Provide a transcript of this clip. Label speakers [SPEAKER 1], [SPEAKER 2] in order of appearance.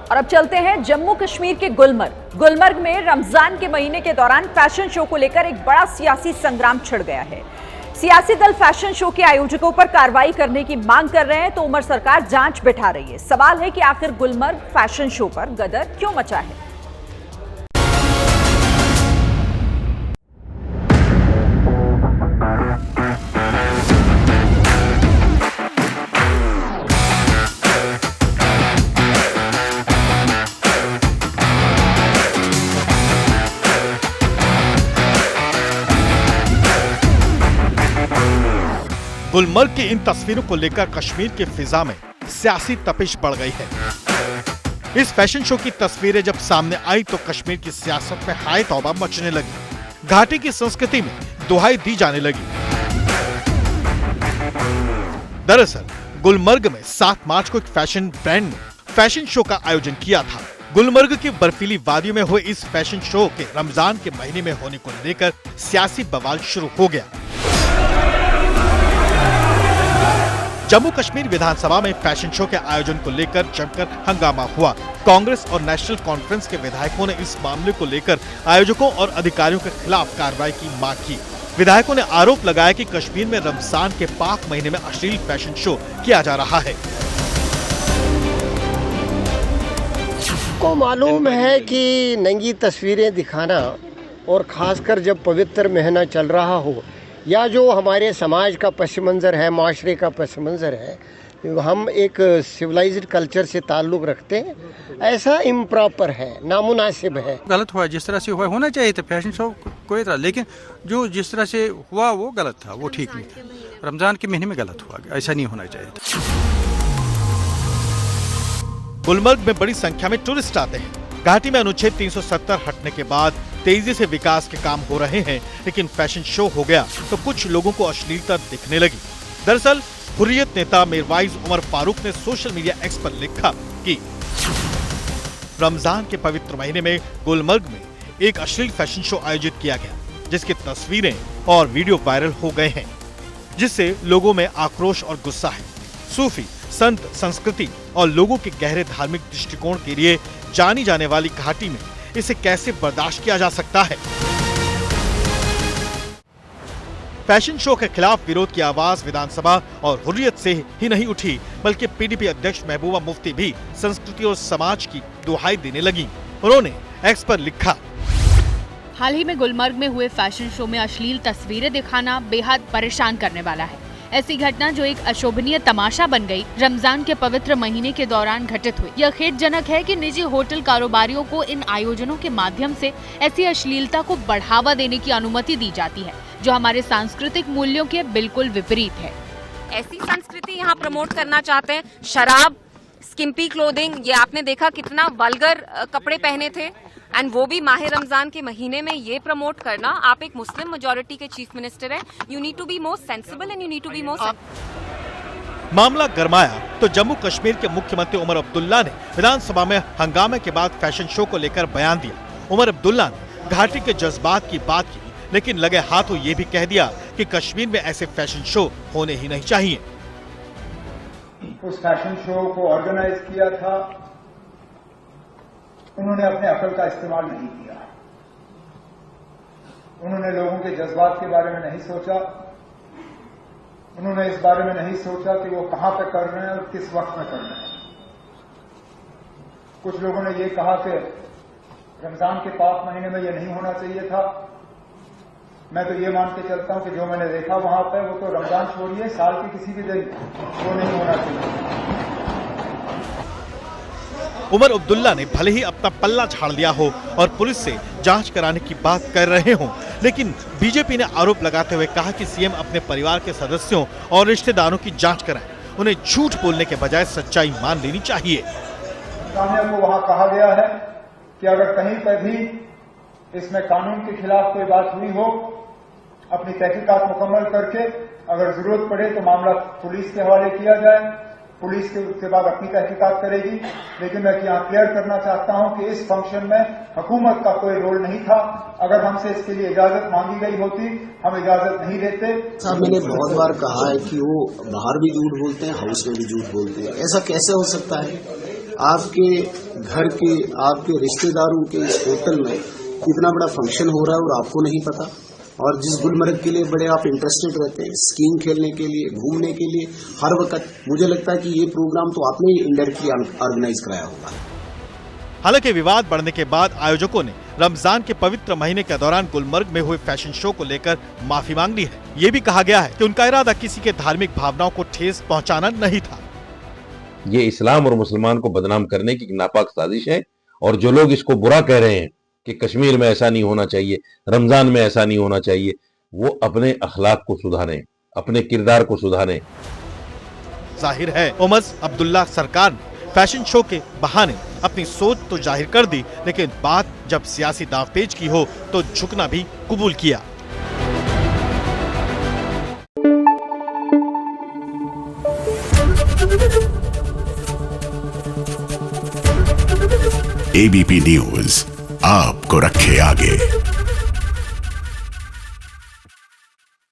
[SPEAKER 1] और अब चलते हैं जम्मू कश्मीर के गुलमर्ग में रमजान के महीने के दौरान फैशन शो को लेकर एक बड़ा सियासी संग्राम छिड़ गया है। सियासी दल फैशन शो के आयोजकों पर कार्रवाई करने की मांग कर रहे हैं तो उमर सरकार जांच बिठा रही है। सवाल है कि आखिर गुलमर्ग फैशन शो पर गदर क्यों मचा है।
[SPEAKER 2] गुलमर्ग की इन तस्वीरों को लेकर कश्मीर की फिजा में सियासी तपिश बढ़ गई है। इस फैशन शो की तस्वीरें जब सामने आई तो कश्मीर की सियासत में हाय तौबा मचने लगी। घाटी की संस्कृति में दुहाई दी जाने लगी। दरअसल गुलमर्ग में 7 मार्च को एक फैशन ब्रांड ने फैशन शो का आयोजन किया था। गुलमर्ग की बर्फीली वादियों में हुए इस फैशन शो के रमजान के महीने में होने को लेकर सियासी बवाल शुरू हो गया। जम्मू कश्मीर विधानसभा में फैशन शो के आयोजन को लेकर जमकर हंगामा हुआ। कांग्रेस और नेशनल कॉन्फ्रेंस के विधायकों ने इस मामले को लेकर आयोजकों और अधिकारियों के खिलाफ कार्रवाई की मांग की। विधायकों ने आरोप लगाया कि कश्मीर में रमजान के पाक महीने में अश्लील फैशन शो किया जा रहा है।
[SPEAKER 3] को मालूम है कि नंगी तस्वीरें दिखाना और खासकर जब पवित्र महीना चल रहा हो या जो हमारे समाज का पस मंज़र है, माशरे का पस मंज़र है, हम एक सिविलाइज्ड कल्चर से ताल्लुक़ रखते हैं, ऐसा इम्प्रॉपर है, नामुनासिब है।
[SPEAKER 4] गलत हुआ, जिस तरह से हुआ होना चाहिए था फैशन शो कोई तरह, लेकिन जो जिस तरह से हुआ वो गलत था, वो ठीक नहीं था। रमज़ान के महीने में गलत हुआ, ऐसा नहीं होना चाहिए था।
[SPEAKER 2] गुलमर्ग में बड़ी संख्या में टूरिस्ट आते हैं। घाटी में अनुच्छेद 370 हटने के बाद तेजी से विकास के काम हो रहे हैं, लेकिन फैशन शो हो गया तो कुछ लोगों को अश्लीलता दिखने लगी। दरअसल हुर्रियत नेता मीरवाइज उमर फारूक ने सोशल मीडिया एक्स पर लिखा कि रमजान के पवित्र महीने में गुलमर्ग में एक अश्लील फैशन शो आयोजित किया गया, जिसकी तस्वीरें और वीडियो वायरल हो गए हैं, जिससे लोगों में आक्रोश और गुस्सा है। सूफी, संत, संस्कृति और लोगों के गहरे धार्मिक दृष्टिकोण के लिए जानी जाने वाली घाटी में इसे कैसे बर्दाश्त किया जा सकता है। फैशन शो के खिलाफ विरोध की आवाज विधानसभा और हुर्रियत से ही नहीं उठी, बल्कि पीडीपी अध्यक्ष महबूबा मुफ्ती भी संस्कृति और समाज की दुहाई देने लगी। उन्होंने एक्स पर लिखा,
[SPEAKER 5] हाल ही में गुलमर्ग में हुए फैशन शो में अश्लील तस्वीरें दिखाना बेहद परेशान करने वाला है। ऐसी घटना जो एक अशोभनीय तमाशा बन गई, रमजान के पवित्र महीने के दौरान घटित हुई। यह खेदजनक है कि निजी होटल कारोबारियों को इन आयोजनों के माध्यम से ऐसी अश्लीलता को बढ़ावा देने की अनुमति दी जाती है, जो हमारे सांस्कृतिक मूल्यों के बिल्कुल विपरीत है।
[SPEAKER 6] ऐसी संस्कृति यहाँ प्रमोट करना चाहते हैं। शराब, स्किम्पी क्लोथिंग, ये आपने देखा कितना वल्गर कपड़े पहने थे, एंड वो भी माह रमजान के महीने में ये प्रमोट करना। आप एक मुस्लिम मेजॉरिटी के चीफ मिनिस्टर हैं, you need to be more sensible and you need to be more.
[SPEAKER 2] मामला गरमाया तो जम्मू कश्मीर के मुख्यमंत्री उमर अब्दुल्ला ने विधानसभा में हंगामे के बाद फैशन शो को लेकर बयान दिया। उमर अब्दुल्ला ने घाटी के जज्बात की बात की, लेकिन लगे हाथों ये भी कह दिया कि कश्मीर में ऐसे फैशन शो होने ही नहीं चाहिए।
[SPEAKER 7] उस फैशन शो को ऑर्गेनाइज किया था, उन्होंने अपने अकल का इस्तेमाल नहीं किया। उन्होंने लोगों के जज्बात के बारे में नहीं सोचा। उन्होंने इस बारे में नहीं सोचा कि वो कहां पे कर रहे हैं और किस वक्त में कर रहे हैं। कुछ लोगों ने ये कहा कि रमजान के पाक महीने में ये नहीं होना चाहिए था। मैं तो ये मान के चलता हूं कि जो मैंने देखा वहां पर, वो तो रमजान छोड़िए, साल के किसी भी दिन वो नहीं होना चाहिए।
[SPEAKER 2] उमर अब्दुल्ला ने भले ही अपना पल्ला झाड़ लिया हो और पुलिस से जांच कराने की बात कर रहे हों, लेकिन बीजेपी ने आरोप लगाते हुए कहा कि सीएम अपने परिवार के सदस्यों और रिश्तेदारों की जांच कराएं। उन्हें झूठ बोलने के बजाय सच्चाई मान लेनी चाहिए।
[SPEAKER 7] सामने को वहां कहा गया है कि अगर कहीं पर भी इसमें कानून के खिलाफ कोई बात हुई हो, अपनी तहकीकात मुकम्मल करके अगर जरूरत पड़े तो मामला पुलिस के हवाले किया जाए। पुलिस के उसके बाद अपनी तहकीकात करेगी। लेकिन मैं यहाँ क्लियर करना चाहता हूँ कि इस फंक्शन में हुकूमत का कोई रोल नहीं था। अगर हमसे इसके लिए इजाजत मांगी गई होती, हम इजाजत नहीं देते।
[SPEAKER 8] साहब, मैंने बहुत बार कहा है कि वो बाहर भी झूठ बोलते हैं, हाउस में भी झूठ बोलते हैं। ऐसा कैसे हो सकता है? आपके घर के, आपके रिश्तेदारों के इस होटल में इतना बड़ा फंक्शन हो रहा है और आपको नहीं पता। और जिस गुलमर्ग के लिए बड़े आप इंटरेस्टेड रहते हैं, स्कीइंग खेलने के लिए, घूमने के लिए हर वक्त, मुझे लगता है कि ये प्रोग्राम तो आपने ही इंडायरेक्टली ऑर्गेनाइज कराया होगा।
[SPEAKER 2] हालांकि विवाद बढ़ने के बाद आयोजकों ने रमजान के पवित्र महीने के दौरान गुलमर्ग में हुए फैशन शो को लेकर माफी मांग ली है। ये भी कहा गया है कि उनका इरादा किसी के धार्मिक भावनाओं को ठेस पहुंचाना नहीं था।
[SPEAKER 9] ये इस्लाम और मुसलमान को बदनाम करने की नापाक साजिश है, और जो लोग इसको बुरा कह रहे हैं कि कश्मीर में ऐसा नहीं होना चाहिए, रमजान में ऐसा नहीं होना चाहिए, वो अपने अखलाक को सुधारें, अपने किरदार को सुधारें।
[SPEAKER 2] जाहिर है उमर अब्दुल्ला सरकार ने फैशन शो के बहाने अपनी सोच तो जाहिर कर दी, लेकिन बात जब सियासी दांवपेच की हो तो झुकना भी कबूल किया।
[SPEAKER 10] ABP न्यूज आपको रखे आगे।